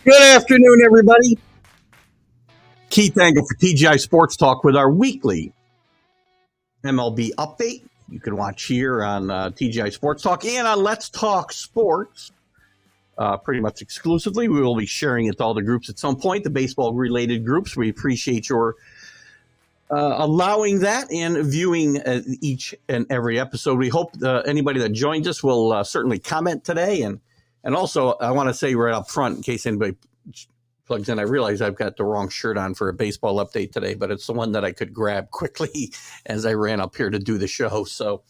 Good afternoon, everybody. Keith Engle for TGI Sports Talk with our weekly MLB update. You can watch here on TGI Sports Talk and on Let's Talk Sports pretty much exclusively. We will be sharing it to all the groups at some point, the baseball-related groups. We appreciate your allowing that and viewing each and every episode. We hope anybody that joins us will certainly comment today. And also, I want to say right up front, in case anybody plugs in, I realize I've got the wrong shirt on for a baseball update today, but it's the one that I could grab quickly as I ran up here to do the show. So,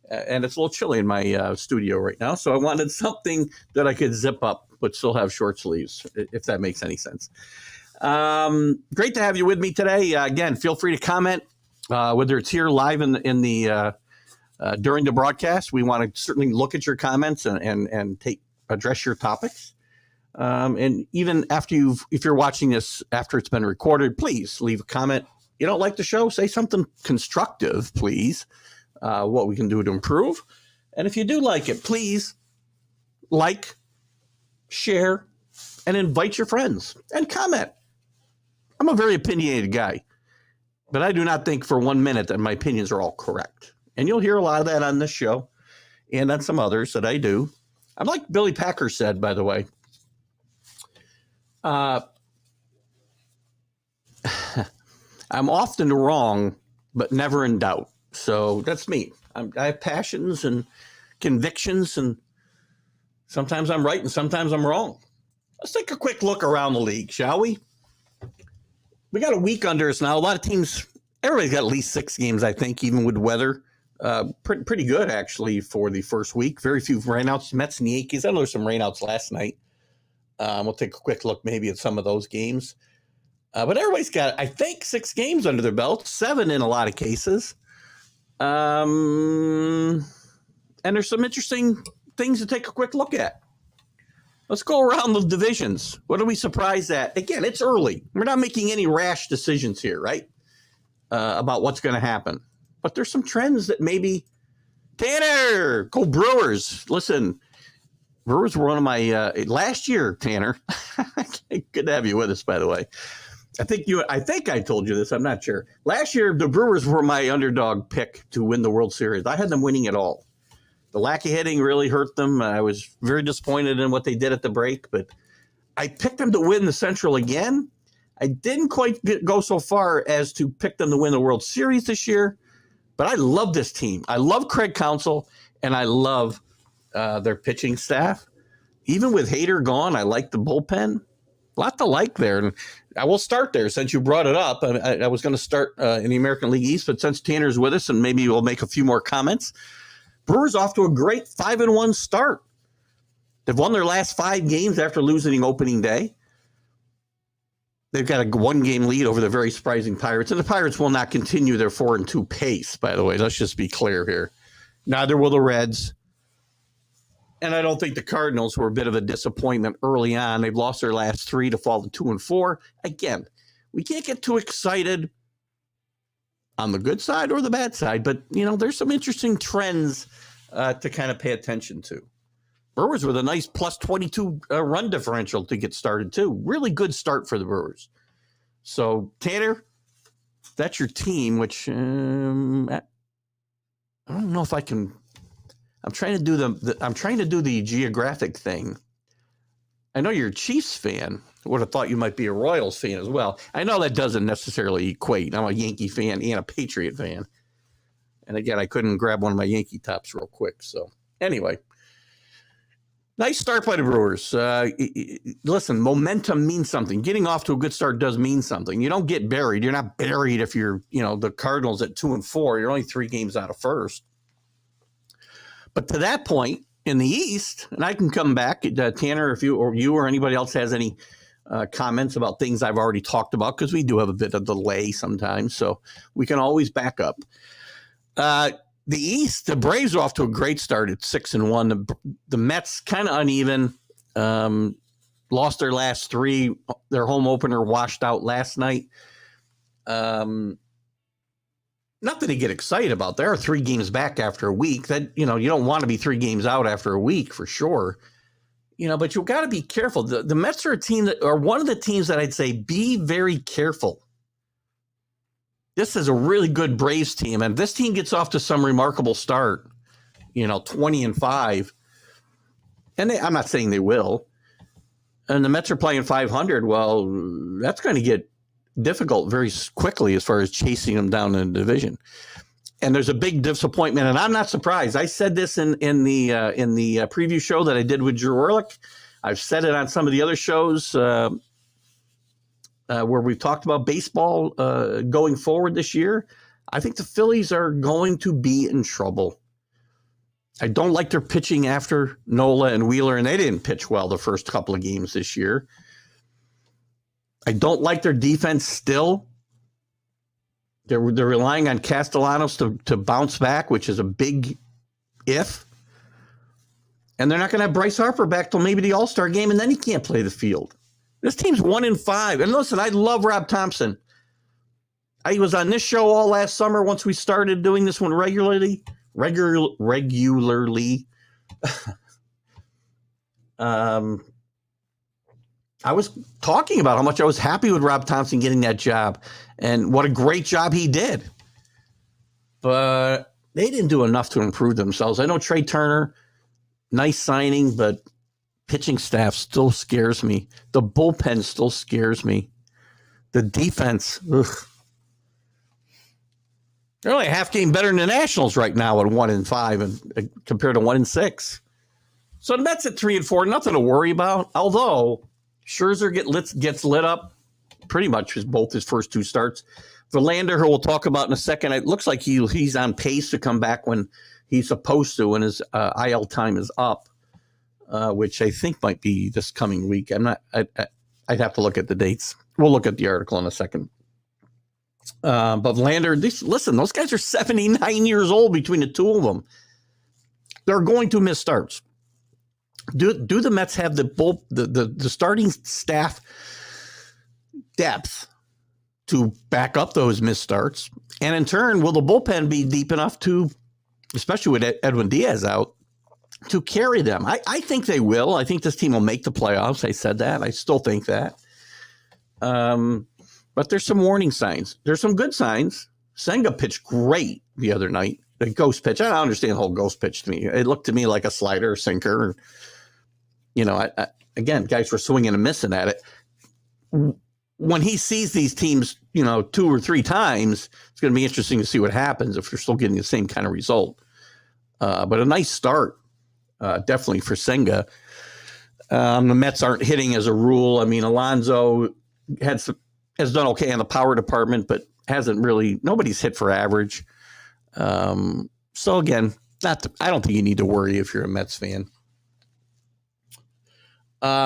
and it's a little chilly in my studio right now, so I wanted something that I could zip up but still have short sleeves, if that makes any sense. Great to have you with me today. Again, feel free to comment, whether it's here live in the during the broadcast. We want to certainly look at your comments and address your topics. And even after if you're watching this after it's been recorded, please leave a comment. You don't like the show, say something constructive, please. What we can do to improve. And if you do like it, please like, share, and invite your friends and comment. I'm a very opinionated guy, but I do not think for 1 minute that my opinions are all correct. And you'll hear a lot of that on this show and on some others that I do. I'm like Billy Packer said, by the way. I'm often wrong, but never in doubt. So that's me. I have passions and convictions, and sometimes I'm right and sometimes I'm wrong. Let's take a quick look around the league, shall we? We got a week under us now. A lot of teams, everybody's got at least 6 games, I think, even with weather. Pretty good, actually, for the first week. Very few rainouts. Mets and Yankees. I know there's some rainouts last night. We'll take a quick look maybe at some of those games. But everybody's got, I think, 6 games under their belt, 7 in a lot of cases. And there's some interesting things to take a quick look at. Let's go around the divisions. What are we surprised at? Again, it's early. We're not making any rash decisions here, right? About what's going to happen. But there's some trends that maybe, Tanner, go Brewers. Listen, Brewers were one of my, last year, Tanner. Good to have you with us, by the way. I think I told you this. I'm not sure. Last year, the Brewers were my underdog pick to win the World Series. I had them winning it all. The lack of hitting really hurt them. I was very disappointed in what they did at the break, but I picked them to win the Central again. I didn't quite go so far as to pick them to win the World Series this year, but I love this team. I love Craig Counsell, and I love their pitching staff. Even with Hader gone, I like the bullpen. A lot to like there. And I will start there since you brought it up. I was going to start in the American League East, but since Tanner's with us and maybe we'll make a few more comments, Brewers off to a great 5-1 start. They've won their last 5 games after losing opening day. They've got a 1-game lead over the very surprising Pirates, and the Pirates will not continue their 4-2 pace, by the way. Let's just be clear here. Neither will the Reds. And I don't think the Cardinals were a bit of a disappointment early on. They've lost their last 3 to fall to 2-4. Again, we can't get too excited on the good side or the bad side, but, there's some interesting trends to kind of pay attention to. Brewers with a nice plus 22 run differential to get started, too. Really good start for the Brewers. So, Tanner, that's your team, which I don't know if I can. I'm trying to do the geographic thing. I know you're a Chiefs fan. I would have thought you might be a Royals fan as well. I know that doesn't necessarily equate. I'm a Yankee fan and a Patriot fan. And again, I couldn't grab one of my Yankee tops real quick. So anyway, nice start by the Brewers. Listen, momentum means something. Getting off to a good start does mean something. You don't get buried. You're not buried if you're, the Cardinals at 2-4. You're only 3 games out of first. But to that point in the East, and I can come back, Tanner, if you or anybody else has any comments about things I've already talked about, because we do have a bit of delay sometimes, so we can always back up. The East, the Braves are off to a great start at 6-1. The Mets kind of uneven, lost their last 3. Their home opener washed out last night. Nothing to get excited about. There are 3 games back after a week. That you don't want to be 3 games out after a week for sure. But you've got to be careful. The Mets are a team that are one of the teams that I'd say be very careful. This is a really good Braves team, and this team gets off to some remarkable start, 20-5. And I'm not saying they will. And the Mets are playing 500. Well, that's going to get difficult very quickly as far as chasing them down in the division. And there's a big disappointment, and I'm not surprised. I said this in the preview show that I did with Drew Ehrlich. I've said it on some of the other shows where we've talked about baseball going forward this year. I think the Phillies are going to be in trouble. I don't like their pitching after Nola and Wheeler, and they didn't pitch well the first couple of games this year. I don't like their defense still. They're relying on Castellanos to bounce back, which is a big if. And they're not going to have Bryce Harper back till maybe the All-Star game, and then he can't play the field. This team's 1-5. And listen, I love Rob Thompson. I was on this show all last summer once we started doing this one regularly. I was talking about how much I was happy with Rob Thompson getting that job and what a great job he did. But they didn't do enough to improve themselves. I know Trey Turner, nice signing, but pitching staff still scares me. The bullpen still scares me. The defense, ugh. They're only a half game better than the Nationals right now at 1-5 and compared to 1-6. So the Mets at 3-4, nothing to worry about. Although Scherzer gets lit up pretty much both his first two starts. Verlander, who we'll talk about in a second, it looks like he's on pace to come back when he's supposed to when his IL time is up, which I think might be this coming week. I'd have to look at the dates. We'll look at the article in a second. But Verlander, listen, those guys are 79 years old between the two of them. They're going to miss starts. Do the Mets have the starting staff depth to back up those missed starts? And in turn, will the bullpen be deep enough to, especially with Edwin Diaz out, to carry them? I think they will. I think this team will make the playoffs. I said that. I still think that. But there's some warning signs. There's some good signs. Senga pitched great the other night. The ghost pitch. I don't understand the whole ghost pitch to me. It looked to me like a slider or sinker. Again, guys were swinging and missing at it. When he sees these teams, 2 or 3 times, it's going to be interesting to see what happens if they're still getting the same kind of result. But a nice start, definitely for Senga. The Mets aren't hitting as a rule. I mean, Alonso has done okay in the power department, but nobody's hit for average. So again, I don't think you need to worry if you're a Mets fan.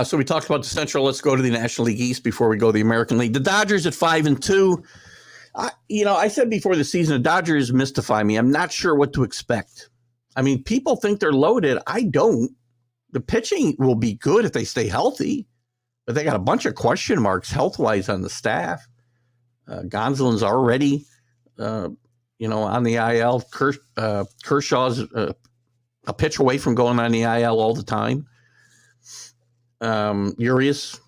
So we talked about the Central. Let's go to the National League East before we go to the American League. The Dodgers at 5-2. I said before the season, the Dodgers mystify me. I'm not sure what to expect. I mean, people think they're loaded. I don't. The pitching will be good if they stay healthy, but they got a bunch of question marks health-wise on the staff. Gonsolin's already, on the IL. Kershaw's a pitch away from going on the IL all the time. Urias,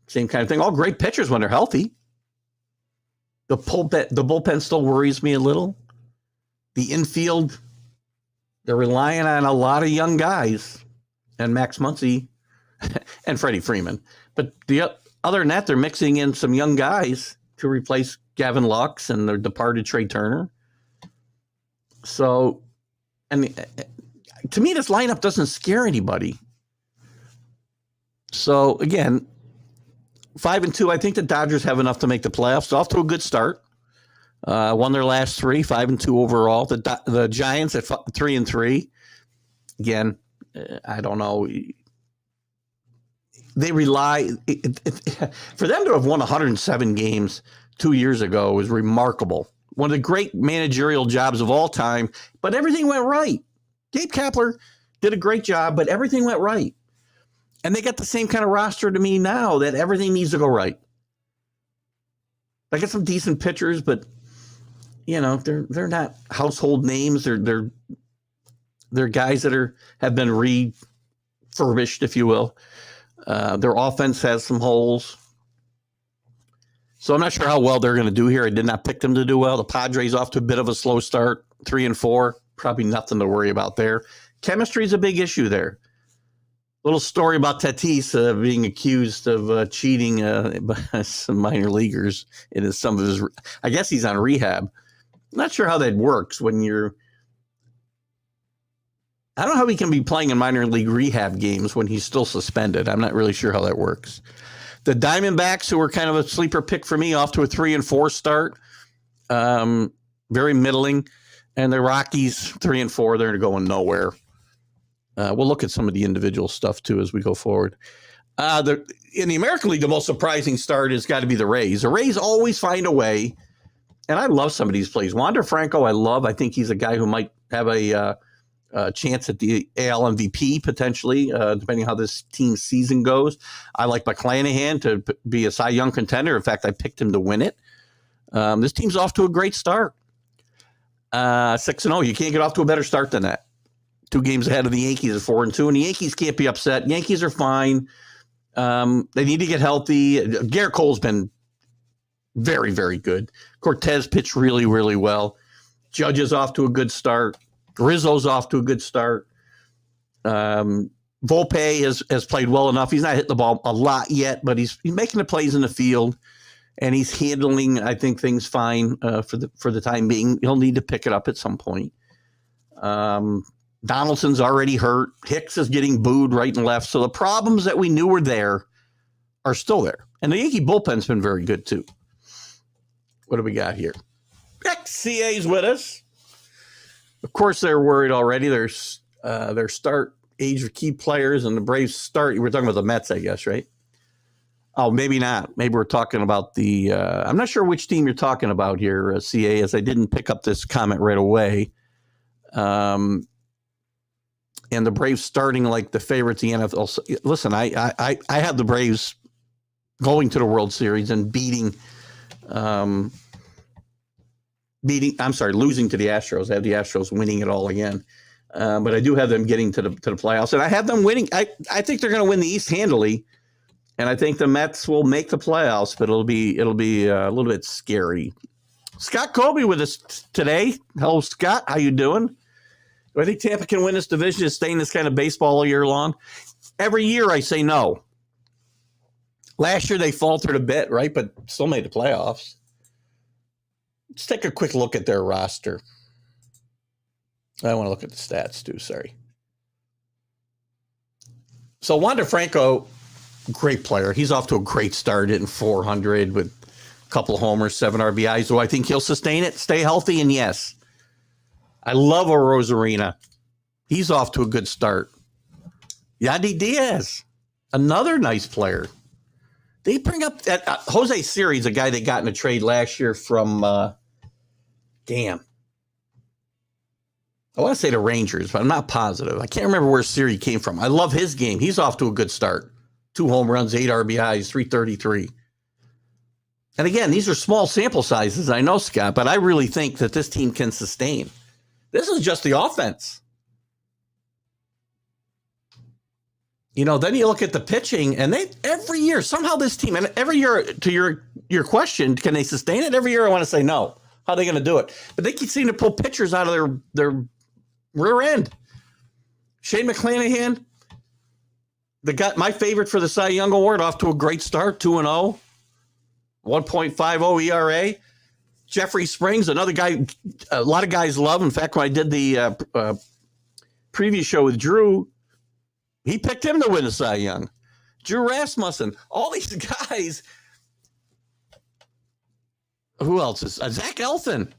same kind of thing. All great pitchers when they're healthy. The bullpen still worries me a little. The infield, they're relying on a lot of young guys, and Max Muncy and Freddie Freeman. But other than that, they're mixing in some young guys to replace Gavin Lux and their departed Trey Turner. So, to me, this lineup doesn't scare anybody. So, again, 5-2, I think the Dodgers have enough to make the playoffs. They're off to a good start. Won their last 3, 5-2 overall. The Giants at 3-3. Again, I don't know. They rely for them to have won 107 games 2 years ago was remarkable. One of the great managerial jobs of all time, but everything went right. Gabe Kapler did a great job, but everything went right. And they got the same kind of roster to me now that everything needs to go right. They got some decent pitchers, but they're not household names. They're guys that have been furbished, if you will. Their offense has some holes. So I'm not sure how well they're going to do here. I did not pick them to do well. The Padres off to a bit of a slow start, 3-4. Probably nothing to worry about there. Chemistry is a big issue there. Little story about Tatis being accused of cheating by some minor leaguers in some of his. I guess he's on rehab. I'm not sure how that works when you're. I don't know how he can be playing in minor league rehab games when he's still suspended. I'm not really sure how that works. The Diamondbacks, who were kind of a sleeper pick for me, off to a 3-4 start, very middling, and the Rockies 3-4. They're going nowhere. We'll look at some of the individual stuff too as we go forward. In the American League, the most surprising start has got to be the Rays. The Rays always find a way, and I love some of these plays. Wander Franco, I love. I think he's a guy who might have a chance at the AL MVP potentially, depending how this team's season goes. I like McClanahan to be a Cy Young contender. In fact, I picked him to win it. This team's off to a great start. 6-0. You can't get off to a better start than that. 2 games ahead of the Yankees at 4-2, and the Yankees can't be upset. Yankees are fine. They need to get healthy. Garrett Cole's been very, very good. Cortez pitched really, really well. Judge is off to a good start. Rizzo's off to a good start. Volpe has played well enough. He's not hitting the ball a lot yet, but he's making the plays in the field, and he's handling, I think, things fine for the time being. He'll need to pick it up at some point. Donaldson's already hurt. Hicks is getting booed right and left. So the problems that we knew were there are still there. And the Yankee bullpen's been very good, too. What do we got here? XCA's with us. Of course, they're worried already. There's their start age of key players, and the Braves start. We're talking about the Mets, I guess, right? Oh, maybe not. Maybe we're talking about the I'm not sure which team you're talking about here, CA, as I didn't pick up this comment right away. And the Braves starting like the favorites in the NFL. Listen, I have the Braves going to the World Series and losing to the Astros. I have the Astros winning it all again. But I do have them getting to the playoffs, and I have them winning. I think they're going to win the East handily, and I think the Mets will make the playoffs, but it'll be a little bit scary. Scott Colby with us today. Hello, Scott. How you doing? Do I think Tampa can win this division and stay in this kind of baseball all year long? Every year I say no. Last year they faltered a bit, right? But still made the playoffs. Let's take a quick look at their roster. I want to look at the stats too, sorry. So Wander Franco, great player. He's off to a great start, hitting 400 with a couple of homers, 7 RBIs. Do I think he'll sustain it, stay healthy? And yes. I love Rosarina. He's off to a good start. Yandy Diaz, another nice player. They bring up that Jose Siri's, a guy they got in a trade last year from, I want to say the Rangers, but I'm not positive. I can't remember where Siri came from. I love his game. He's off to a good start. 2 home runs, 8 RBIs, 333. And again, these are small sample sizes, I know, Scott, but I really think that this team can sustain. This is just the offense. Then you look at the pitching, and they every year, somehow this team, and every year, to your question, can they sustain it? Every year I want to say no. How are they going to do it? But they keep seeming to pull pitchers out of their rear end. Shane McClanahan, my favorite for the Cy Young Award, off to a great start, 2-0, 1.50 ERA. Jeffrey Springs, another guy a lot of guys love. In fact, when I did the previous show with Drew, he picked him to win the Cy Young. Drew Rasmussen, all these guys. Who else is Zach Elton?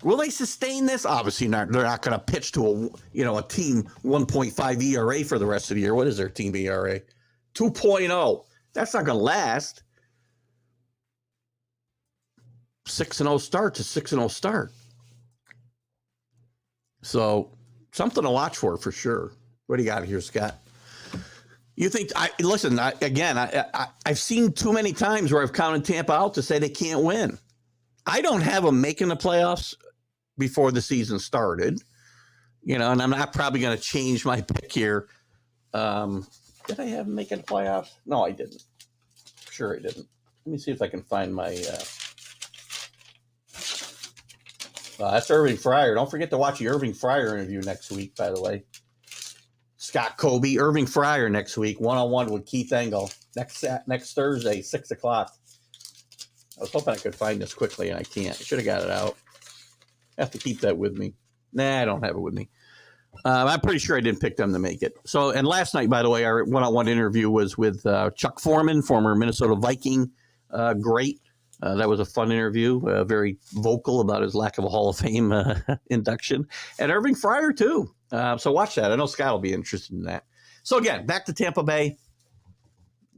Will they sustain this? Obviously not. They're not going to pitch to a team 1.5 ERA for the rest of the year. What is their team ERA? 2.0. That's not going to last. 6-0 start to 6-0 start. So something to watch for sure. What do you got here, Scott? You think? I've seen too many times where I've counted Tampa out to say they can't win. I don't have them making the playoffs before the season started. and I'm not probably going to change my pick here. Did I have him making the playoffs? No, I didn't. Sure, I didn't. Let me see if I can find my. That's Irving Fryer. Don't forget to watch the Irving Fryer interview next week, by the way. Scott Colby, Irving Fryer next week, one-on-one with Keith Engle. Next Thursday, 6 o'clock. I was hoping I could find this quickly, and I can't. I should have got it out. I have to keep that with me. Nah, I don't have it with me. I'm pretty sure I didn't pick them to make it. So, and last night, by the way, our one-on-one interview was with Chuck Foreman, former Minnesota Viking. Great. That was a fun interview. Very vocal about his lack of a Hall of Fame induction. And Irving Fryer, too. So watch that. I know Scott will be interested in that. So, again, back to Tampa Bay.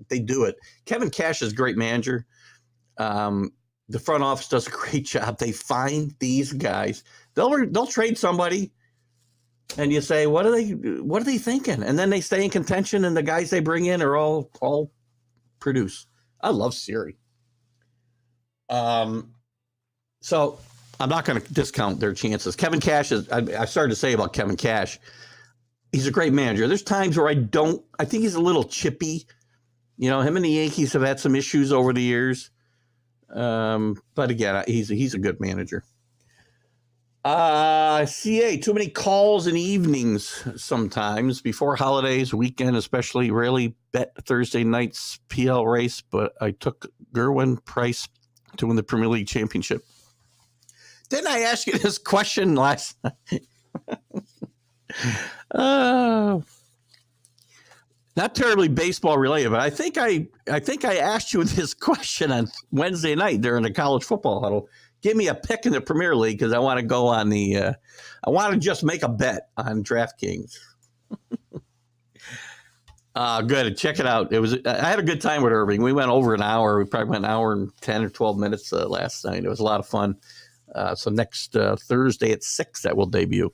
They do it. Kevin Cash is a great manager. The front office does a great job. They find these guys. They'll trade somebody. And you say, what are they thinking? And then they stay in contention, and the guys they bring in are all produce. I love Siri. So I'm not going to discount their chances. Kevin Cash I started to say about Kevin Cash, he's a great manager. There's times where I think he's a little chippy. Him and the Yankees have had some issues over the years. But again, he's a good manager. CA, too many calls in evenings sometimes before holidays, weekend especially. Rarely bet Thursday night's PL race, but I took Gerwin Price to win the Premier League championship. Didn't I ask you this question last night? Not terribly baseball related, but I think I asked you this question on Wednesday night during the college football huddle. Give me a pick in the Premier League because I want to go on I want to just make a bet on DraftKings. Good. Check it out. I had a good time with Irving. We went over an hour. We probably went an hour and 10 or 12 minutes last night. It was a lot of fun. So next Thursday at 6, that will debut.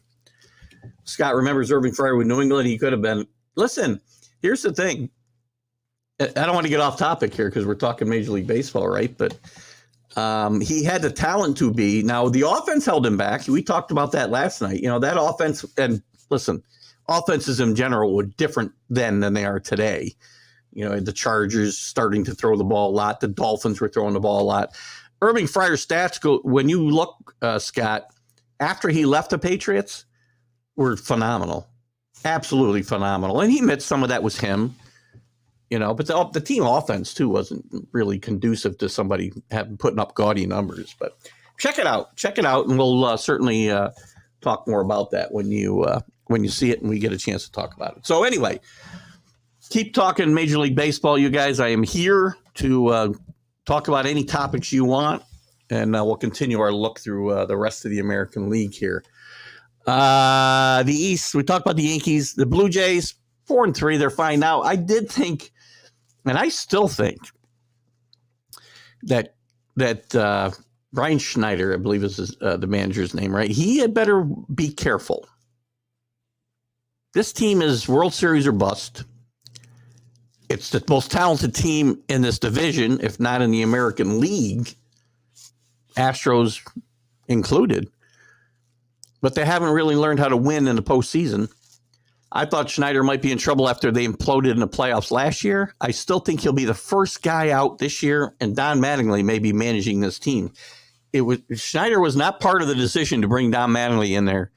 Scott remembers Irving Fryer with New England. He could have been. Listen, here's the thing. I don't want to get off topic here because we're talking Major League Baseball, right? But he had the talent to be. Now, the offense held him back. We talked about that last night. That offense, and listen, offenses in general were different then than they are today. The Chargers starting to throw the ball a lot. The Dolphins were throwing the ball a lot. Irving Fryer's stats, when you look, Scott, after he left the Patriots, were phenomenal. Absolutely phenomenal. And he admits some of that was him. But the team offense, too, wasn't really conducive to somebody putting up gaudy numbers. But check it out. And we'll certainly talk more about that when you see it and we get a chance to talk about it. So anyway, keep talking Major League Baseball, you guys. I am here to talk about any topics you want, and we'll continue our look through the rest of the American League here. The East, we talked about the Yankees. The Blue Jays, 4-3. They're fine now. I did think, and I still think, that Brian Schneider, I believe is the manager's name, right? He had better be careful. This team is World Series or bust. It's the most talented team in this division, if not in the American League, Astros included. But they haven't really learned how to win in the postseason. I thought Schneider might be in trouble after they imploded in the playoffs last year. I still think he'll be the first guy out this year, and Don Mattingly may be managing this team. Schneider was not part of the decision to bring Don Mattingly in there.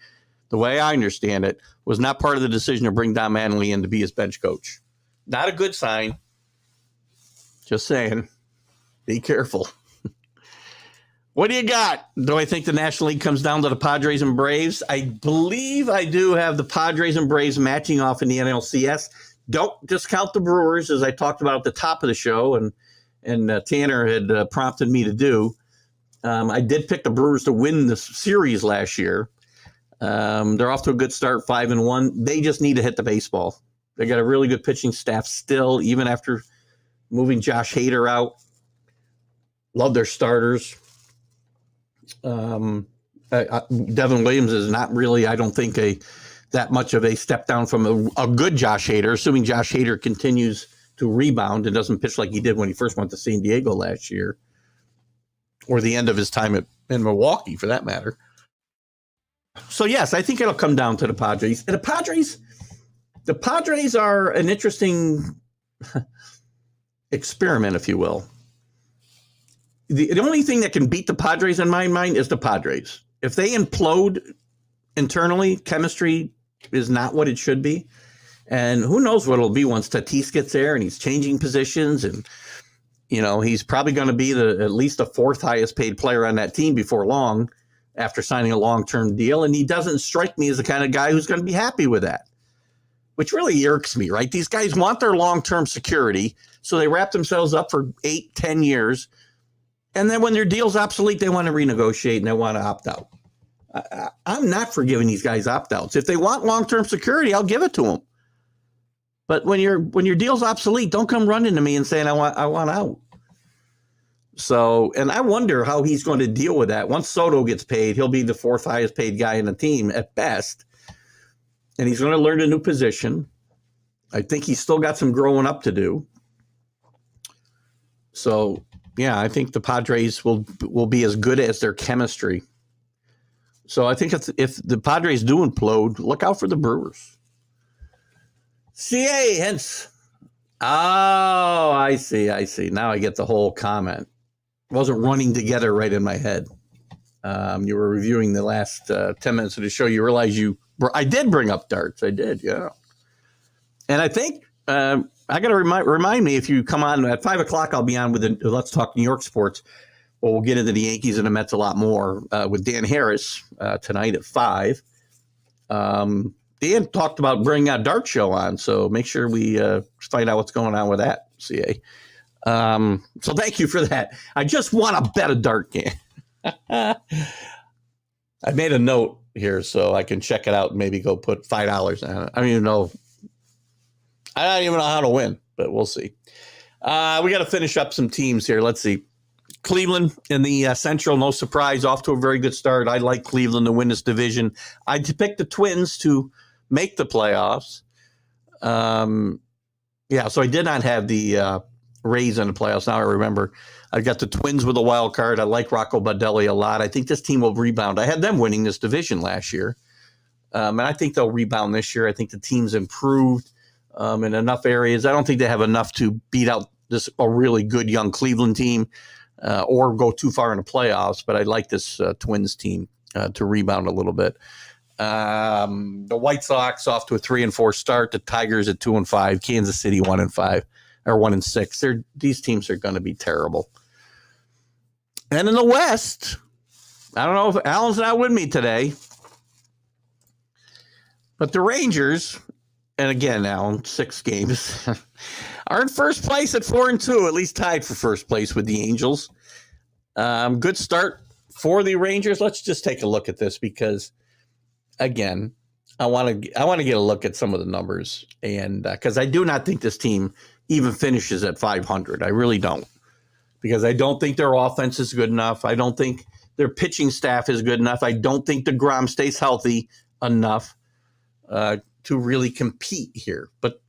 The way I understand it, was not part of the decision to bring Don Mattingly in to be his bench coach. Not a good sign. Just saying. Be careful. What do you got? Do I think the National League comes down to the Padres and Braves? I believe I do have the Padres and Braves matching off in the NLCS. Don't discount the Brewers, as I talked about at the top of the show, and Tanner had prompted me to do. I did pick the Brewers to win the series last year. They're off to a good start, 5-1. They just need to hit the baseball. They got a really good pitching staff still, even after moving Josh Hader out. Love their starters. Devin Williams is not really, I don't think, that much of a step down from a good Josh Hader, assuming Josh Hader continues to rebound and doesn't pitch like he did when he first went to San Diego last year, or the end of his time in Milwaukee, for that matter. So yes, I think it'll come down to the Padres. And the Padres are an interesting experiment, if you will. The only thing that can beat the Padres in my mind is the Padres. If they implode internally, chemistry is not what it should be. And who knows what it'll be once Tatis gets there and he's changing positions. And, he's probably going to be at least the fourth highest paid player on that team before long after signing a long-term deal. And he doesn't strike me as the kind of guy who's going to be happy with that, which really irks me, right? These guys want their long-term security, so they wrap themselves up for 8-10 years. And then when their deal's obsolete, they want to renegotiate and they want to opt out. I'm not for giving these guys opt-outs. If they want long-term security, I'll give it to them. But when your deal's obsolete, don't come running to me and saying I want out. So, and I wonder how he's going to deal with that. Once Soto gets paid, he'll be the fourth highest paid guy in the team at best. And he's going to learn a new position. I think he's still got some growing up to do. So, yeah, I think the Padres will be as good as their chemistry. So I think if the Padres do implode, look out for the Brewers. CA, hence. Oh, I see. Now I get the whole comment. It wasn't running together right in my head. You were reviewing the last 10 minutes of the show. You realize I did bring up darts. I did, yeah. And I think I got to remind me, if you come on at 5 o'clock, I'll be on with the Let's Talk New York Sports. Well, we'll get into the Yankees and the Mets a lot more with Dan Harris tonight at 5. Dan talked about bringing a dart show on, so make sure we find out what's going on with that, CA. So thank you for that. I just want to bet a dart game. I made a note here so I can check it out and maybe go put $5 on it. I don't even know how to win, but we'll see. We got to finish up some teams here. Let's see. Cleveland in the Central, no surprise, off to a very good start. I like Cleveland to win this division. I picked the Twins to make the playoffs. So I did not have the Rays in the playoffs. Now I remember. I got the Twins with a wild card. I like Rocco Baldelli a lot. I think this team will rebound. I had them winning this division last year, and I think they'll rebound this year. I think the team's improved in enough areas. I don't think they have enough to beat out a really good young Cleveland team or go too far in the playoffs, but I like this Twins team to rebound a little bit. The White Sox off to a 3-4 start. The Tigers at 2-5. Kansas City 1-5 or 1-6. These teams are going to be terrible. And in the West, I don't know if Alan's not with me today, but the Rangers, and again, Alan, 6 games, are in first place at 4-2, at least tied for first place with the Angels. Good start for the Rangers. Let's just take a look at this because, again, I want to get a look at some of the numbers, and because I do not think this team even finishes at 500. I really don't, because I don't think their offense is good enough. I don't think their pitching staff is good enough. I don't think DeGrom stays healthy enough to really compete here. But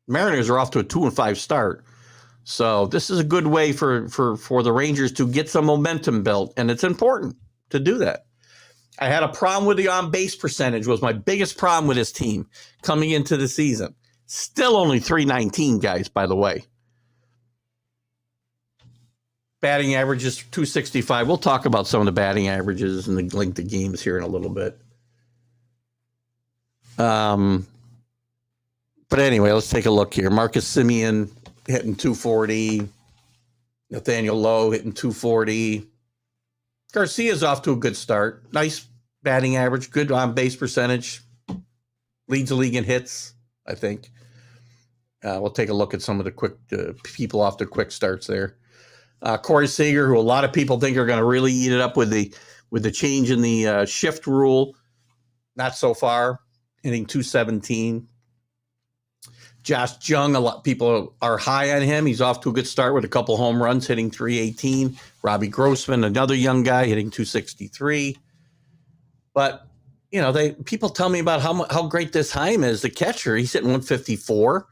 Mariners are off to a 2-5 start. So this is a good way for the Rangers to get some momentum built, and it's important to do that. I had a problem with the on-base percentage, was my biggest problem with this team coming into the season. Still only 319, guys, by the way. Batting average is 265. We'll talk about some of the batting averages and the length of games here in a little bit. But anyway, let's take a look here. Marcus Semien hitting 240. Nathaniel Lowe hitting 240. Garcia's off to a good start. Nice batting average, good on-base percentage. Leads the league in hits, I think. We'll take a look at some of the quick people off to quick starts there. Corey Seager, who a lot of people think are going to really eat it up with the change in the shift rule. Not so far, hitting 217. Josh Jung, a lot of people are high on him. He's off to a good start with a couple home runs, hitting 318. Robbie Grossman, another young guy, hitting 263. But people tell me about how great this Heim is, the catcher. He's hitting 154.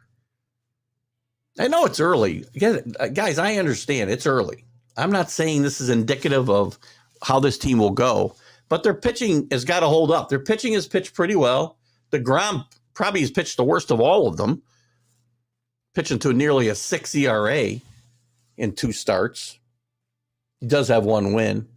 I know it's early. Guys, I understand it's early. I'm not saying this is indicative of how this team will go, but their pitching has got to hold up. Their pitching has pitched pretty well. DeGrom probably has pitched the worst of all of them, pitching to nearly a 6 ERA in 2 starts. He does have 1 win.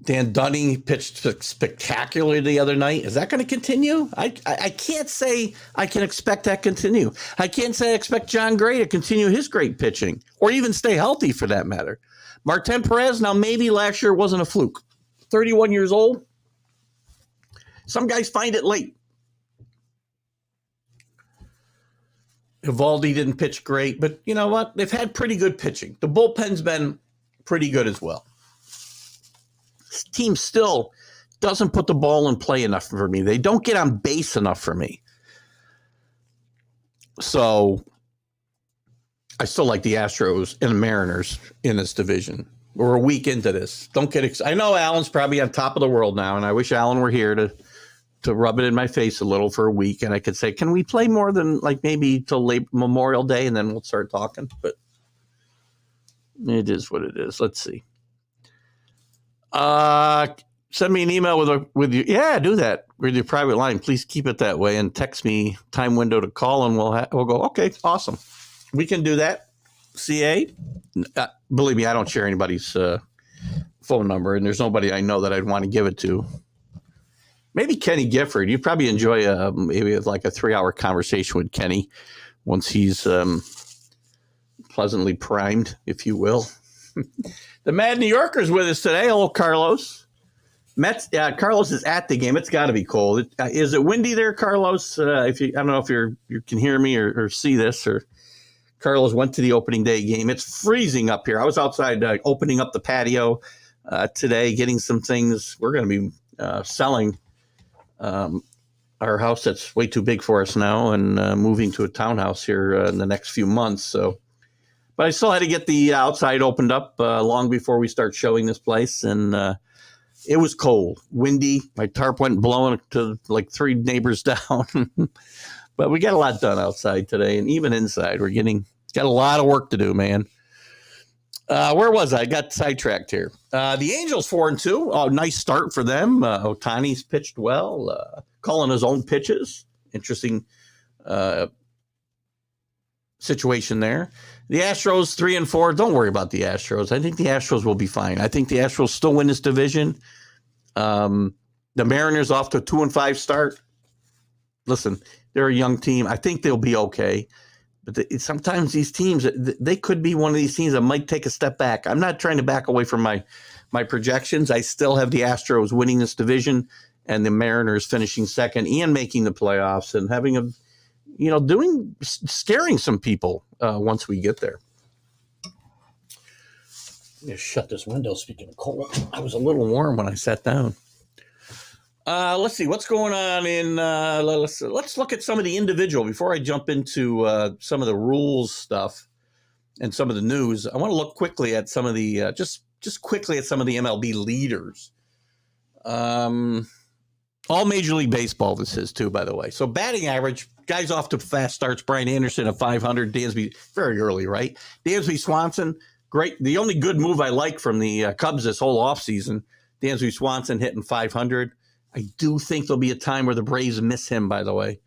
Dan Dunning pitched spectacularly the other night. Is that going to continue? I can't say I can expect that to continue. I can't say I expect John Gray to continue his great pitching or even stay healthy for that matter. Martin Perez, now maybe last year wasn't a fluke. 31 years old. Some guys find it late. Evaldi didn't pitch great, but you know what? They've had pretty good pitching. The bullpen's been pretty good as well. This team still doesn't put the ball in play enough for me. They don't get on base enough for me. So I still like the Astros and the Mariners in this division. We're a week into this. Don't get excited. I know Alan's probably on top of the world now, and I wish Alan were here to rub it in my face a little for a week, and I could say, can we play more than like maybe till late Memorial Day, and then we'll start talking. But it is what it is. Let's see. Send me an email with you. Yeah, do that with your private line. Please keep it that way and text me time window to call, and we'll go. Okay, awesome. We can do that. CA, believe me, I don't share anybody's phone number, and there's nobody I know that I'd want to give it to. Maybe Kenny Gifford. You'd probably enjoy maybe like a 3-hour conversation with Kenny once he's pleasantly primed, if you will. The Mad New Yorker's with us today. Hello, Carlos. Carlos is at the game. It's got to be cold. Is it windy there, Carlos? I don't know if you can hear me or see this. Or Carlos went to the opening day game. It's freezing up here. I was outside opening up the patio today, getting some things. We're going to be selling our house that's way too big for us now and moving to a townhouse here in the next few months. So. But I still had to get the outside opened up long before we start showing this place. And it was cold, windy. My tarp went blowing to like 3 neighbors down. But we got a lot done outside today. And even inside, got a lot of work to do, man. Where was I? Got sidetracked here. The Angels 4-2. Oh, nice start for them. Ohtani's pitched well, calling his own pitches. Interesting situation there. The Astros 3-4. Don't worry about the Astros. I think the Astros will be fine. I think the Astros still win this division. The Mariners off to a 2-5 start. Listen, they're a young team. I think they'll be okay. But sometimes these teams, they could be one of these teams that might take a step back. I'm not trying to back away from my projections. I still have the Astros winning this division and the Mariners finishing second and making the playoffs and having scaring some people once we get there. I'm going to shut this window, speaking of cold. I was a little warm when I sat down. Let's see what's going on in. Let's look at some of the individual before I jump into some of the rules stuff and some of the news. I want to look quickly at some of the just quickly at some of the MLB leaders. All Major League Baseball this is too, by the way. So batting average, guys off to fast starts. Brian Anderson at 500. Dansby very early, right? Dansby Swanson, great. The only good move I like from the Cubs this whole offseason, Dansby Swanson hitting 500. I do think there'll be a time where the Braves miss him, by the way.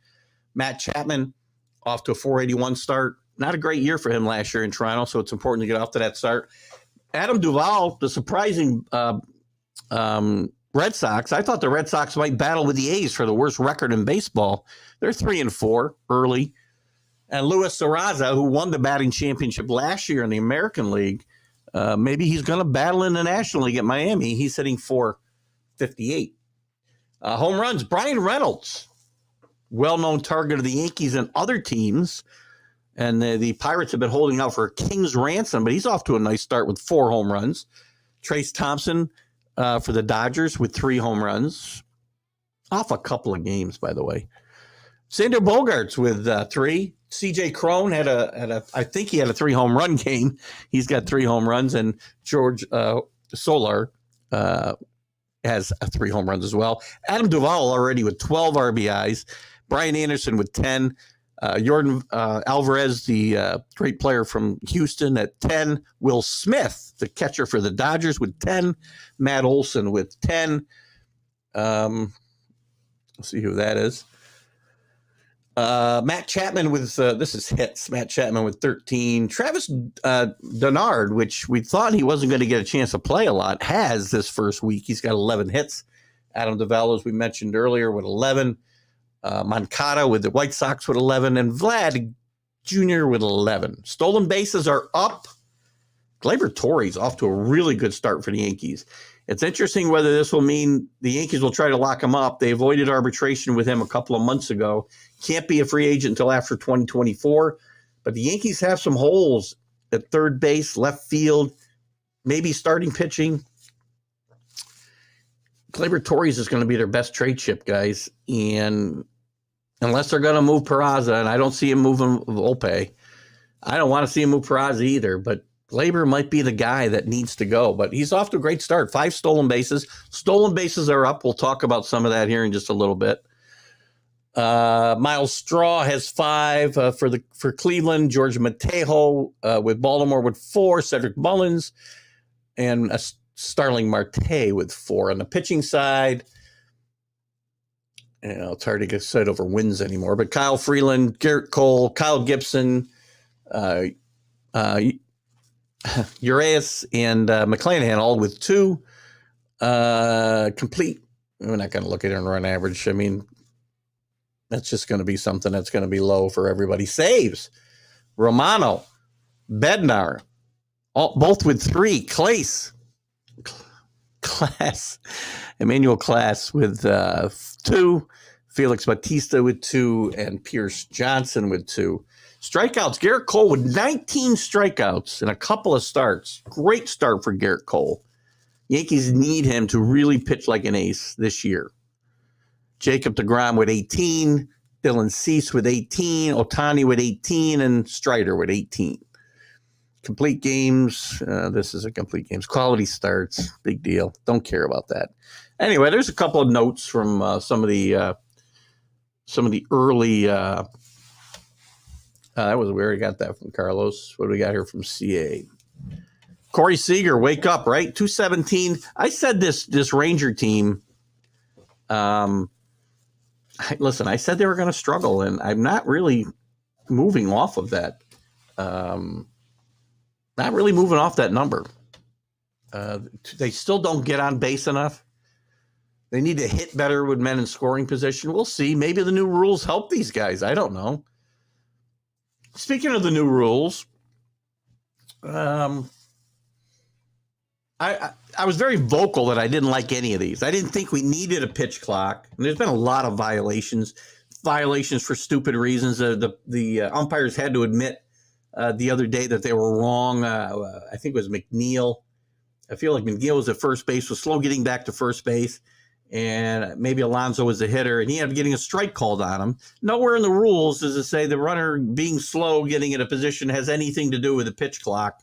Matt Chapman off to a 481 start. Not a great year for him last year in Toronto, so it's important to get off to that start. Adam Duvall, the surprising Red Sox. I thought the Red Sox might battle with the A's for the worst record in baseball. They're 3-4 early. And Luis Serraza, who won the batting championship last year in the American League, maybe he's going to battle in the National League at Miami. He's hitting .458. Home runs, Brian Reynolds, well-known target of the Yankees and other teams. And the Pirates have been holding out for a king's ransom, but he's off to a nice start with 4 home runs. Trace Thompson for the Dodgers with 3 home runs. Off a couple of games, by the way. Sander Bogarts with 3. C.J. Cron I think he had a 3 home run game. He's got 3 home runs, and George Solar has 3 home runs as well. Adam Duvall already with 12 RBIs. Brian Anderson with 10. Jordan Alvarez, the great player from Houston, at 10. Will Smith, the catcher for the Dodgers, with 10. Matt Olson with 10. Let's see who that is. Matt Chapman with, this is hits, Matt Chapman with 13. Travis Denard, which we thought he wasn't going to get a chance to play a lot, has this first week. He's got 11 hits. Adam Duvall, as we mentioned earlier, with 11. Moncada with the White Sox with 11, and Vlad Jr. with 11. Stolen bases are up. Gleyber Torres off to a really good start for the Yankees. It's interesting whether this will mean the Yankees will try to lock him up. They avoided arbitration with him a couple of months ago. Can't be a free agent until after 2024. But the Yankees have some holes at third base, left field, maybe starting pitching. Gleyber Torres is going to be their best trade chip, guys. And unless they're going to move Peraza, and I don't see him moving Volpe. I don't want to see him move Peraza either, but Gleyber might be the guy that needs to go. But he's off to a great start. 5 stolen bases. Stolen bases are up. We'll talk about some of that here in just a little bit. Miles Straw has 5 for Cleveland. George Matejo with Baltimore with 4. Cedric Mullins and Starling Marte with 4. On the pitching side, it's hard to get set over wins anymore, but Kyle Freeland, Garrett Cole, Kyle Gibson, Urias, and McClanahan all with 2. Complete. We're not going to look at it and run average. I mean, that's just going to be something that's going to be low for everybody. Saves, Romano, Bednar, both with 3. Class, Emmanuel Class with 2. Felix Bautista with 2, and Pierce Johnson with 2. Strikeouts, Garrett Cole with 19 strikeouts in a couple of starts. Great start for Garrett Cole. Yankees need him to really pitch like an ace this year. Jacob deGrom with 18, Dylan Cease with 18, Ohtani with 18, and Strider with 18. Complete games. This is a complete games. Quality starts. Big deal. Don't care about that. Anyway, there's a couple of notes from some of the early. That was where we got that from Carlos. What do we got here from CA? Corey Seager, wake up, right? 217. I said this Ranger team. Listen, I said they were going to struggle, and I'm not really moving off of that. Not really moving off that number. They still don't get on base enough. They need to hit better with men in scoring position. We'll see. Maybe the new rules help these guys. I don't know. Speaking of the new rules, I was very vocal that I didn't like any of these. I didn't think we needed a pitch clock. And there's been a lot of violations for stupid reasons. The umpires had to admit the other day that they were wrong. I think it was McNeil. I feel like McNeil was at first base, was slow getting back to first base, and maybe Alonso was the hitter, and he ended up getting a strike called on him. Nowhere in the rules does it say the runner being slow getting in a position has anything to do with the pitch clock,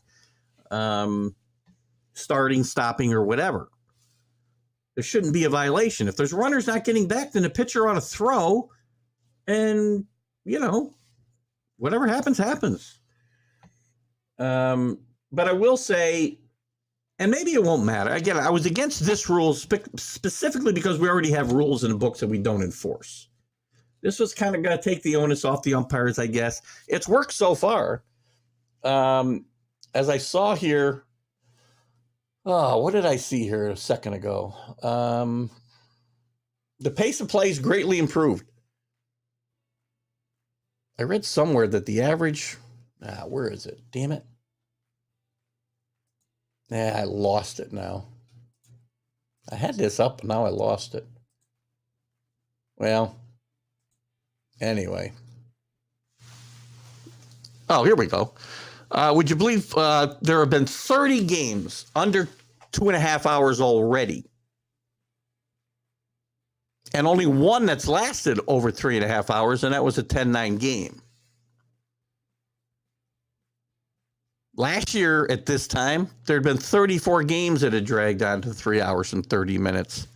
starting, stopping, or whatever. There shouldn't be a violation. If there's runners not getting back, then the pitcher ought to throw, and, whatever happens, happens. But I will say, and maybe it won't matter. Again, I was against this rule specifically because we already have rules in the books that we don't enforce. This was kind of going to take the onus off the umpires, I guess. It's worked so far. As I saw here, what did I see here a second ago? The pace of play is greatly improved. I read somewhere that the average, where is it? Damn it. I lost it now. I had this up, and now I lost it. Well, anyway. Oh, here we go. Would you believe there have been 30 games under 2.5 hours already? And only one that's lasted over 3.5 hours, and that was a 10-9 game. Last year at this time, there had been 34 games that had dragged on to 3 hours and 30 minutes,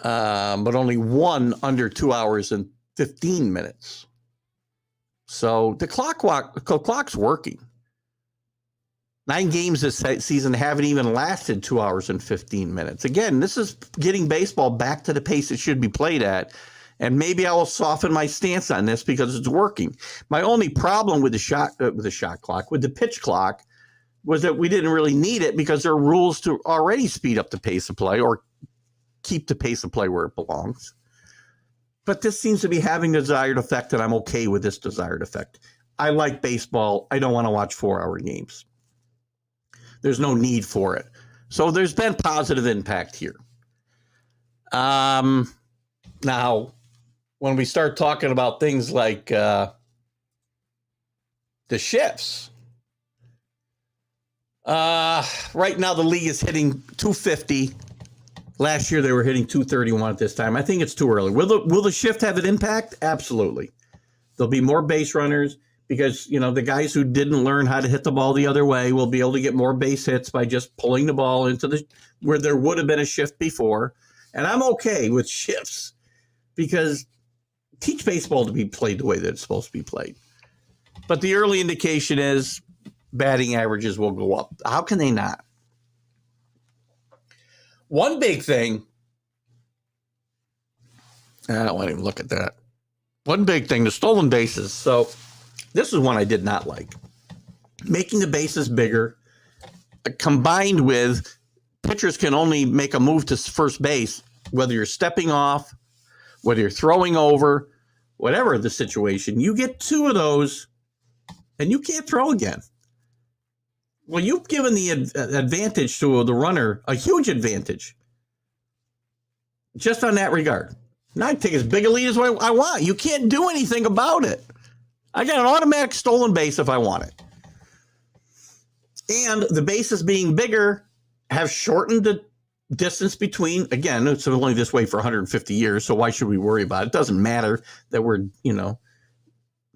but only one under 2 hours and 15 minutes. So the clock's working. 9 games this season haven't even lasted 2 hours and 15 minutes. Again, this is getting baseball back to the pace it should be played at. And maybe I will soften my stance on this because it's working. My only problem with the pitch clock, was that we didn't really need it because there are rules to already speed up the pace of play or keep the pace of play where it belongs. But this seems to be having the desired effect, and I'm okay with this desired effect. I like baseball. I don't want to watch 4-hour games. There's no need for it. So there's been positive impact here. Now, when we start talking about things like the shifts, right now the league is hitting 250. Last year they were hitting 231 at this time. I think it's too early. Will the shift have an impact? Absolutely. There'll be more base runners because, the guys who didn't learn how to hit the ball the other way will be able to get more base hits by just pulling the ball into where there would have been a shift before. And I'm okay with shifts because teach baseball to be played the way that it's supposed to be played. But the early indication is batting averages will go up. How can they not? One big thing, I don't want to even look at that. One big thing, the stolen bases. So this is one I did not like. Making the bases bigger, combined with pitchers can only make a move to first base, whether you're stepping off, whether you're throwing over, whatever the situation. You get 2 of those, and you can't throw again. Well, you've given the advantage to the runner, a huge advantage, just on that regard. Now I take as big a lead as I want. You can't do anything about it. I got an automatic stolen base if I want it. And the bases being bigger have shortened the distance between, again, it's only this way for 150 years, so why should we worry about it? It doesn't matter that we're,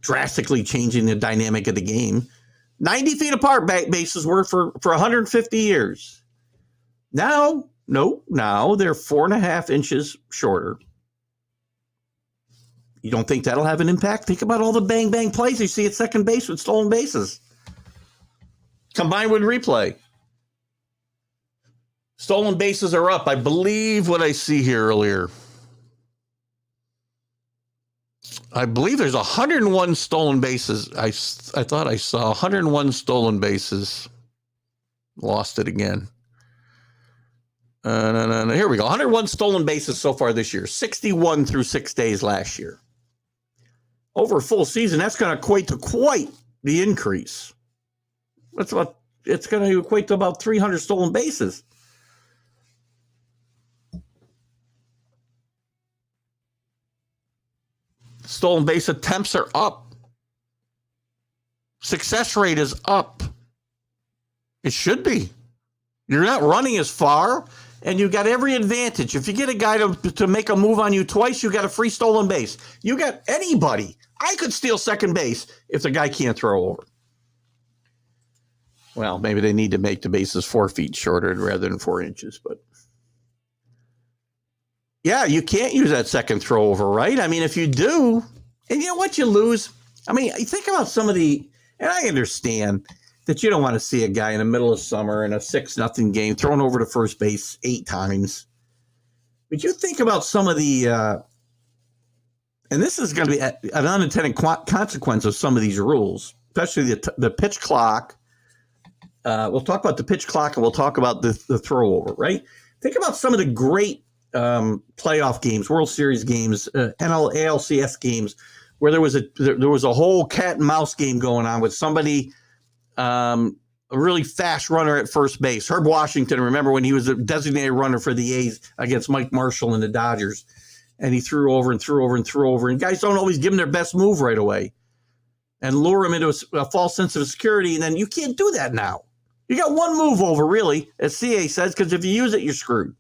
drastically changing the dynamic of the game. 90 feet apart bases were for 150 years. Now they're 4.5 inches shorter. You don't think that'll have an impact? Think about all the bang plays you see at second base with stolen bases. Combined with replay. Stolen bases are up. I believe what I see here earlier. I believe there's 101 stolen bases. I thought I saw 101 stolen bases. Lost it again. No. Here we go. 101 stolen bases so far this year. 61 through 6 days last year. Over a full season, that's going to equate to quite the increase. It's going to equate to about 300 stolen bases. Stolen base attempts are up. Success rate is up. It should be. You're not running as far, and you got every advantage. If you get a guy to make a move on you twice, you got a free stolen base. You got anybody. I could steal second base if the guy can't throw over. Well, maybe they need to make the bases 4 feet shorter rather than 4 inches, but yeah, you can't use that second throw over, right? I mean, if you do, and you know what, you lose. I mean, think about some of the, and I understand that you don't want to see a guy in the middle of summer in a 6-0 game thrown over to first base 8 times. But you think about some of the, and this is going to be an unintended consequence of some of these rules, especially the pitch clock. We'll talk about the pitch clock and we'll talk about the throw over, right? Think about some of the great playoff games, World Series games, ALCS games, where there was a whole cat and mouse game going on with somebody, a really fast runner at first base. Herb Washington, remember when he was a designated runner for the A's against Mike Marshall and the Dodgers, and he threw over, and guys don't always give him their best move right away and lure him into a false sense of security, and then you can't do that now. You got one move over, really, as CA says, because if you use it, you're screwed.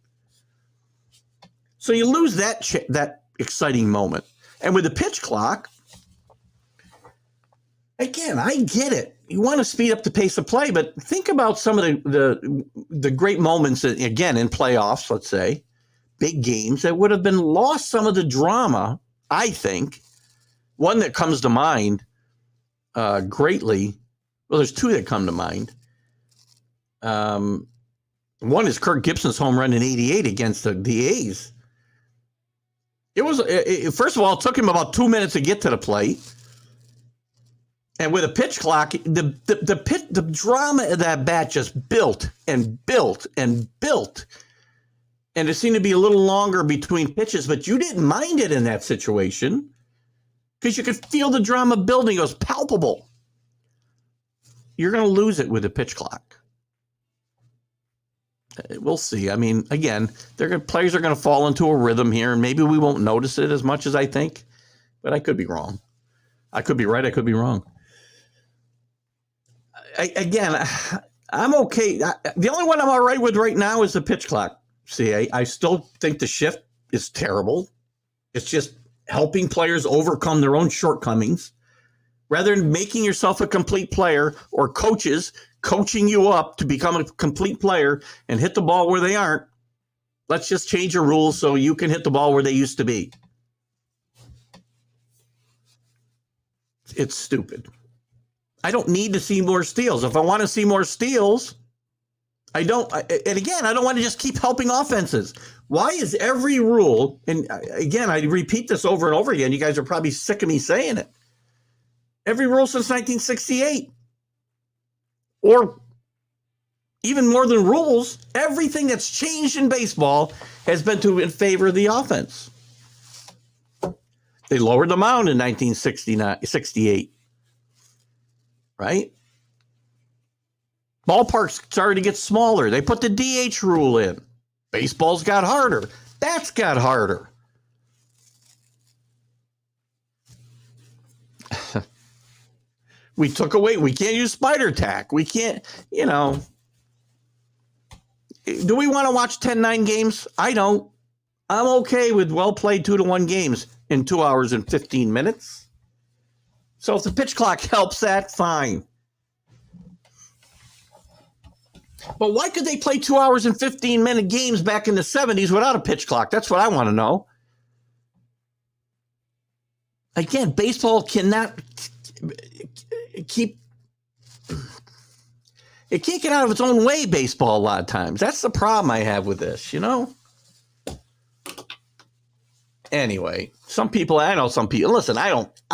So you lose that exciting moment. And with the pitch clock, again, I get it. You want to speed up the pace of play, but think about some of the great moments, again, in playoffs, let's say, big games that would have been lost some of the drama, I think. One that comes to mind greatly. Well, there's two that come to mind. One is Kirk Gibson's home run in '88 against the A's. First of all, it took him about 2 minutes to get to the plate. And with a pitch clock, the drama of that bat just built and built and built. And it seemed to be a little longer between pitches, but you didn't mind it in that situation because you could feel the drama building. It was palpable. You're going to lose it with a pitch clock. We'll see. I mean, again, players are going to fall into a rhythm here, and maybe we won't notice it as much as I think, but I could be wrong. I could be right. I could be wrong. I'm okay. The only one I'm all right with right now is the pitch clock. See, I still think the shift is terrible. It's just helping players overcome their own shortcomings rather than making yourself a complete player or coaches coaching you up to become a complete player and hit the ball where they aren't. Let's just change the rules so you can hit the ball where they used to be. It's stupid. I don't need to see more steals. If I want to see more steals, I don't. And again, I don't want to just keep helping offenses. Why is every rule, and again, I repeat this over and over again. You guys are probably sick of me saying it. Every rule since 1968, or even more than rules, everything that's changed in baseball has been in favor of the offense. They lowered the mound in 1968. Right? Ballparks started to get smaller. They put the DH rule in. Baseball's got harder. That's got harder. We took away, we can't use spider tack. We can't, do we want to watch 10-9 games? I don't. I'm okay with well-played 2-1 games in 2 hours and 15 minutes. So if the pitch clock helps that, fine. But why could they play 2 hours and 15-minute games back in the 70s without a pitch clock? That's what I want to know. Again, baseball cannot it can't get out of its own way, baseball, a lot of times. That's the problem I have with this, Anyway, I know some people, listen, I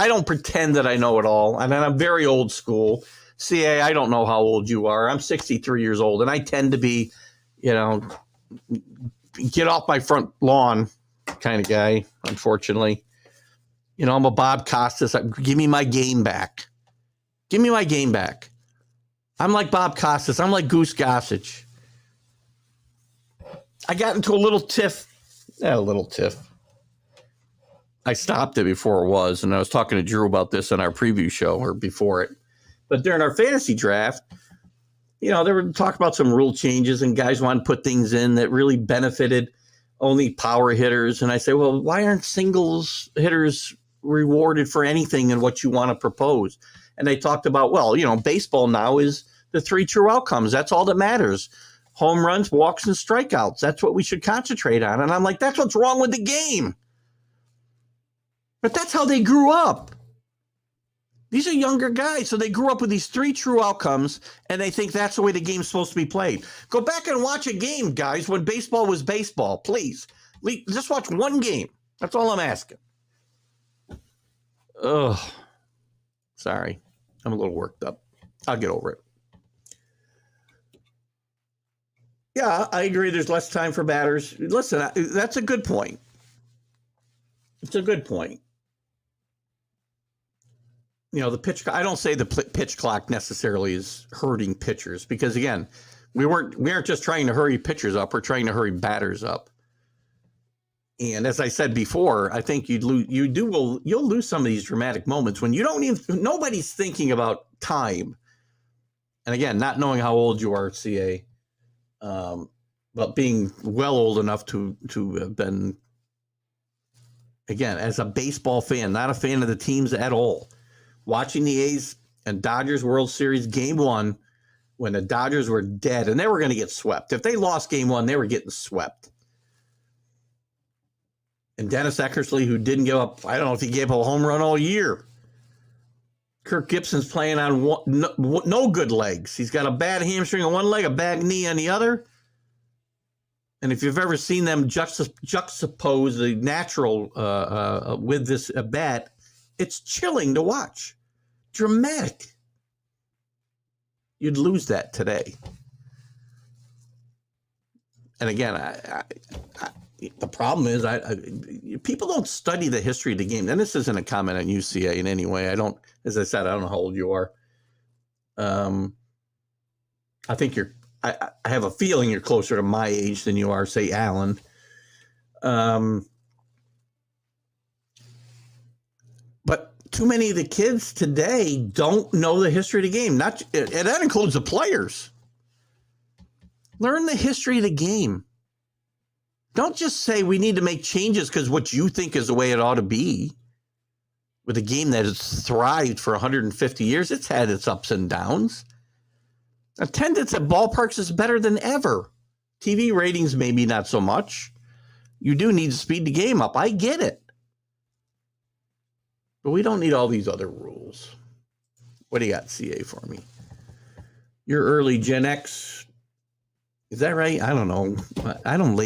don't pretend that I know it all. And I'm very old school. CA, I don't know how old you are. I'm 63 years old, and I tend to be, get off my front lawn kind of guy, unfortunately. I'm a Bob Costas. Give me my game back. Give me my game back. I'm like Bob Costas. I'm like Goose Gossage. I got into a little tiff. I stopped it before it was, and I was talking to Drew about this in our preview show or before it. But during our fantasy draft, they were talk about some rule changes, and guys wanted to put things in that really benefited only power hitters. And I say, well, why aren't singles hitters rewarded for anything in what you want to propose? And they talked about, baseball now is the 3 true outcomes. That's all that matters. Home runs, walks, and strikeouts. That's what we should concentrate on. And I'm like, that's what's wrong with the game. But that's how they grew up. These are younger guys, so they grew up with these 3 true outcomes, and they think that's the way the game's supposed to be played. Go back and watch a game, guys, when baseball was baseball, please. Just watch one game. That's all I'm asking. Ugh. Sorry. I'm a little worked up. I'll get over it. Yeah, I agree. There's less time for batters. Listen, that's a good point. It's a good point. The pitch. I don't say the pitch clock necessarily is hurting pitchers because, again, we aren't just trying to hurry pitchers up. We're trying to hurry batters up. And as I said before, I think you'll lose some of these dramatic moments when nobody's thinking about time. And again, not knowing how old you are, CA, but being well old enough to have been, again, as a baseball fan, not a fan of the teams at all, watching the A's and Dodgers World Series Game 1 when the Dodgers were dead and they were going to get swept. If they lost Game 1, they were getting swept. And Dennis Eckersley, who didn't give up, I don't know if he gave up a home run all year. Kirk Gibson's playing on no good legs. He's got a bad hamstring on one leg, a bad knee on the other. And if you've ever seen them juxtapose the natural with this bat, it's chilling to watch. Dramatic. You'd lose that today. And again, the problem is people don't study the history of the game. And this isn't a comment on UCA in any way. As I said, I don't know how old you are. I think I have a feeling you're closer to my age than you are, say, Alan. But too many of the kids today don't know the history of the game. And that includes the players. Learn the history of the game. Don't just say we need to make changes because what you think is the way it ought to be. With a game that has thrived for 150 years, it's had its ups and downs. Attendance at ballparks is better than ever. TV ratings, maybe not so much. You do need to speed the game up. I get it. But we don't need all these other rules. What do you got, CA, for me? You're early Gen X. Is that right? I don't know. I don't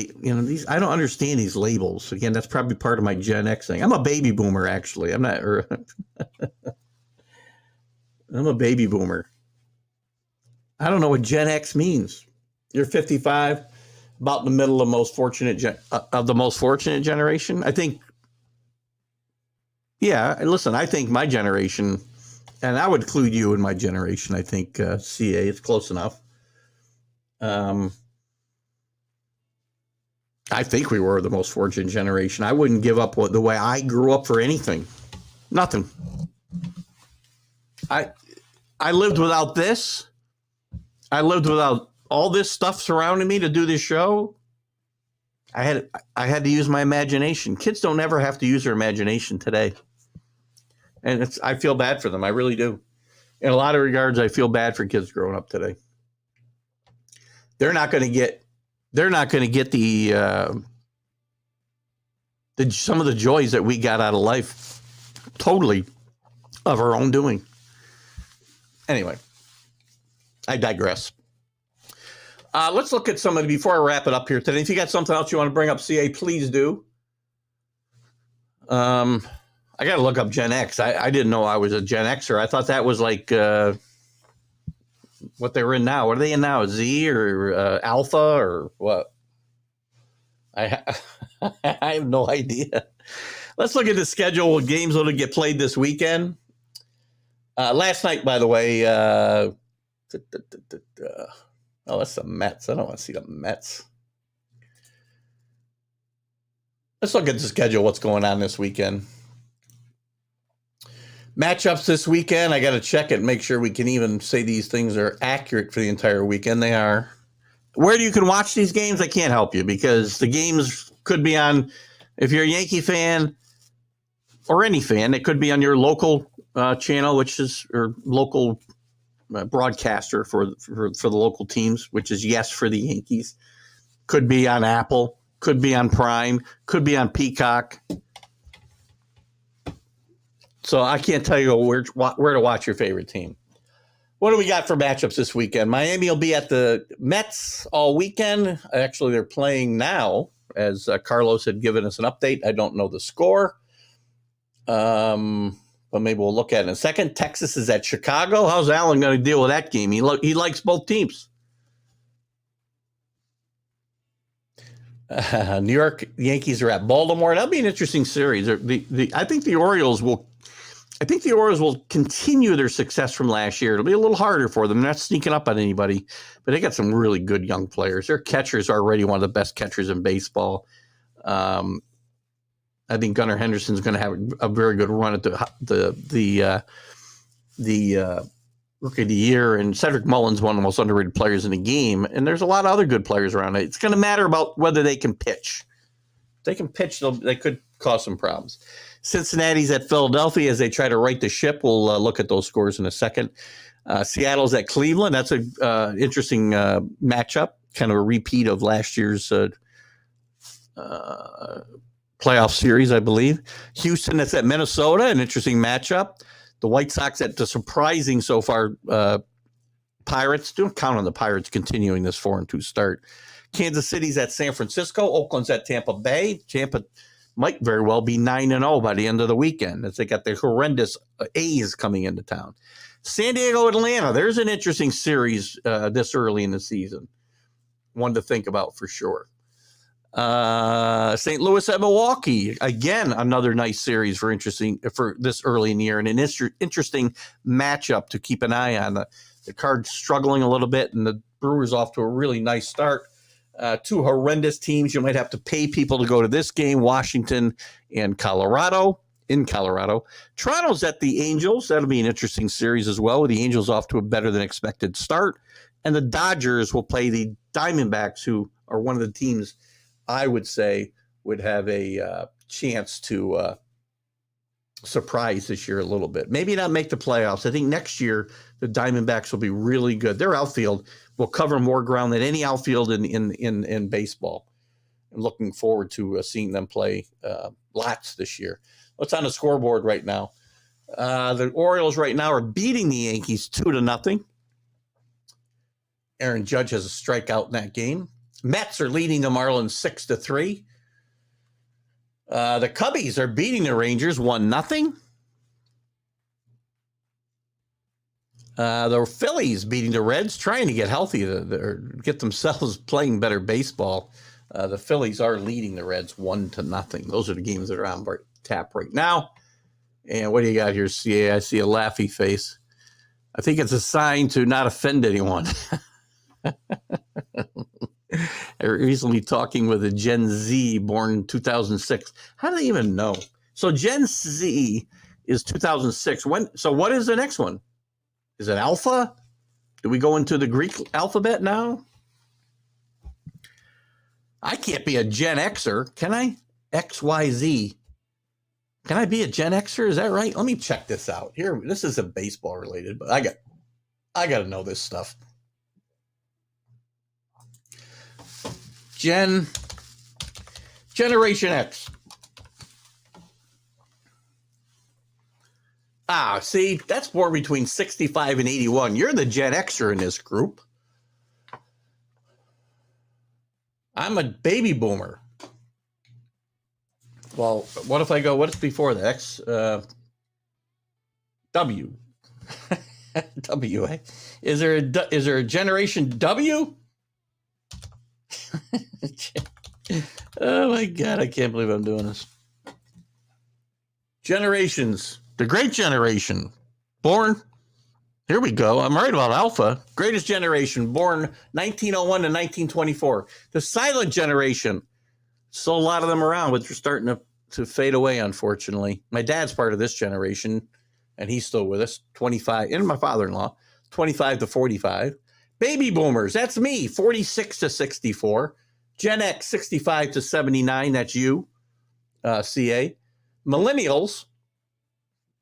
understand these labels. Again, that's probably part of my Gen X thing. I'm a baby boomer, actually. I'm not. I'm a baby boomer. I don't know what Gen X means. You're 55, about in the middle of the most fortunate generation. I think. Yeah, listen. I think my generation, and I would include you in my generation. I think CA. It's close enough. I think we were the most fortunate generation. I wouldn't give up the way I grew up for anything. Nothing. I lived without this. I lived without all this stuff surrounding me to do this show. I had to use my imagination. Kids don't ever have to use their imagination today. And I feel bad for them. I really do. In a lot of regards, I feel bad for kids growing up today. They're not going to get the some of the joys that we got out of life totally of our own doing. Anyway, I digress. Let's look at some of the, before I wrap it up here today. If you got something else you want to bring up, CA, please do. I got to look up Gen X. I didn't know I was a Gen Xer. I thought that was like what they were in now. What are they in now? Z or Alpha or what? I have no idea. Let's look at the schedule of games that will get played this weekend. Last night, by the way, oh, that's the Mets. I don't want to see the Mets. Let's look at the schedule, what's going on this weekend. Matchups this weekend, I got to check it and make sure we can even say these things are accurate for the entire weekend. They are. Where you can watch these games, I can't help you because the games could be on, if you're a Yankee fan or any fan, it could be on your local channel, which is, or local broadcaster for the local teams, which is Yes for the Yankees. Could be on Apple, could be on Prime, could be on Peacock. So I can't tell you where to watch your favorite team. What do we got for matchups this weekend? Miami will be at the Mets all weekend. Actually, they're playing now, as Carlos had given us an update. I don't know the score, but maybe we'll look at it in a second. Texas is at Chicago. How's Alan going to deal with that game? He likes both teams. New York Yankees are at Baltimore. That'll be an interesting series. I think the Orioles will continue their success from last year. It'll be a little harder for them. They're not sneaking up on anybody, but they got some really good young players. Their catchers are already one of the best catchers in baseball. I think Gunnar Henderson's going to have a very good run at the Rookie of the Year, and Cedric Mullins, one of the most underrated players in the game. And there's a lot of other good players around it. It's going to matter about whether they can pitch. If they can pitch, they could cause some problems. Cincinnati's at Philadelphia as they try to right the ship. We'll look at those scores in a second. Seattle's at Cleveland. That's an interesting matchup, kind of a repeat of last year's playoff series, I believe. Houston, that's at Minnesota, an interesting matchup. The White Sox at the surprising so far Pirates. Don't count on the Pirates continuing this 4-2 start. Kansas City's at San Francisco. Oakland's at Tampa Bay. Tampa might very well be 9-0 by the end of the weekend as they got their horrendous A's coming into town. San Diego, Atlanta. There's an interesting series this early in the season. One to think about for sure. St. Louis at Milwaukee. Again, another nice series for this early in the year, and an interesting matchup to keep an eye on. The Cards struggling a little bit, and the Brewers off to a really nice start. Two horrendous teams. You might have to pay people to go to this game, Washington and Colorado, in Colorado. Toronto's at the Angels. That'll be an interesting series as well, with the Angels off to a better than expected start. And the Dodgers will play the Diamondbacks, who are one of the teams I would say would have a chance to surprise this year a little bit. Maybe not make the playoffs. I think next year the Diamondbacks will be really good. Their outfield will cover more ground than any outfield in baseball. I'm looking forward to seeing them play lots this year. What's on the scoreboard right now? The Orioles right now are beating the Yankees 2-0. Aaron Judge has a strikeout in that game. Mets are leading the Marlins 6-3. The Cubbies are beating the Rangers 1-0. The Phillies beating the Reds, trying to get healthy, or get themselves playing better baseball. The Phillies are leading the Reds 1-0. Those are the games that are on tap right now. And what do you got here, CA? I see a laughy face. I think it's a sign to not offend anyone. I recently talking with a Gen Z born 2006. How do they even know? So Gen Z is 2006. So what is the next one? Is it Alpha? Do we go into the Greek alphabet now? I can't be a Gen Xer, can I? XYZ. Can I be a Gen Xer? Is that right? Let me check this out. Here, this isn't baseball related, but I got to know this stuff. Generation X. See, that's born between 65 and 81. You're the Gen Xer in this group. I'm a baby boomer. Well, what if I go, what's before the X? W. W, eh? Is there a Generation W? Oh my God, I can't believe I'm doing this. Generations. The Great Generation. Born, here we go. I'm right about Alpha. Greatest Generation, born 1901 to 1924. The Silent Generation. Still a lot of them around, but they're starting to fade away, unfortunately. My dad's part of this generation, and he's still with us. 25, and my father-in-law, 25 to 45. Baby boomers, that's me, 46 to 64. Gen X, 65 to 79, that's you, CA. Millennials,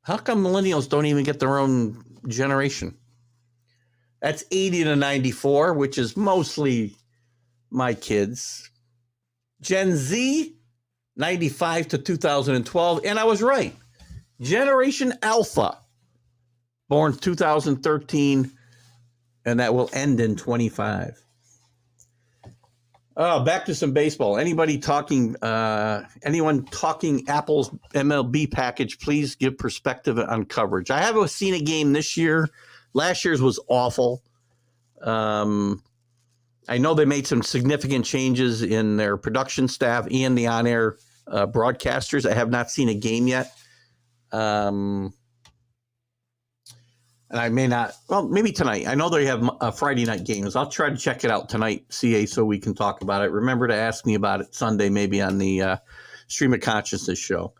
how come millennials don't even get their own generation? That's 80 to 94, which is mostly my kids. Gen Z, 95 to 2012, and I was right. Generation Alpha, born 2013, and that will end in 25. Back to some baseball. Anyone talking Apple's MLB package, please give perspective on coverage. I haven't seen a game this year. Last year's was awful. I know they made some significant changes in their production staff and the on-air broadcasters. I have not seen a game yet. And I may not, well, maybe tonight. I know they have Friday night games. I'll try to check it out tonight, CA, so we can talk about it. Remember to ask me about it Sunday, maybe on the Stream of Consciousness show.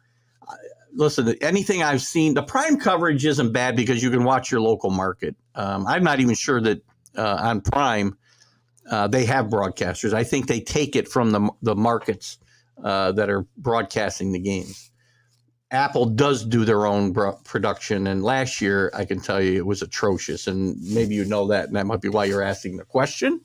Listen, anything I've seen, the prime coverage isn't bad because you can watch your local market. I'm not even sure that on Prime they have broadcasters. I think they take it from the markets that are broadcasting the games. Apple does do their own production, and last year, I can tell you, it was atrocious, and maybe you know that, and that might be why you're asking the question.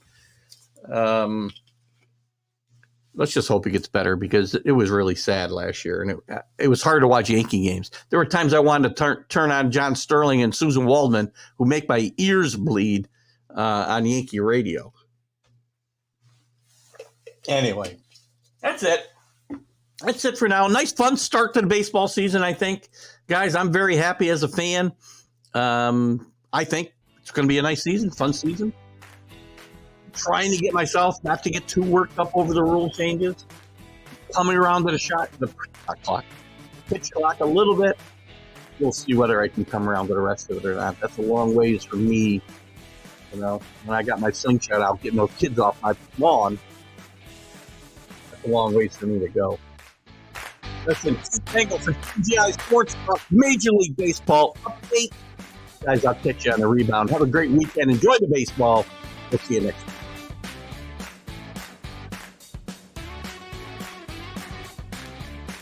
let's just hope it gets better because it was really sad last year, and it was hard to watch Yankee games. There were times I wanted to turn on John Sterling and Susan Waldman, who make my ears bleed on Yankee radio. Anyway, that's it. That's it for now. Nice, fun start to the baseball season, I think. Guys, I'm very happy as a fan. I think it's going to be a nice season, fun season. Trying to get myself not to get too worked up over the rule changes. Coming around to the pitch clock a little bit. We'll see whether I can come around to the rest of it or not. That's a long ways for me. You know, when I got my slingshot out, getting those kids off my lawn, that's a long ways for me to go. Listen, Engle for TGI Sports Talk, Major League Baseball update. Guys, I'll catch you on the rebound. Have a great weekend. Enjoy the baseball. We'll see you next time.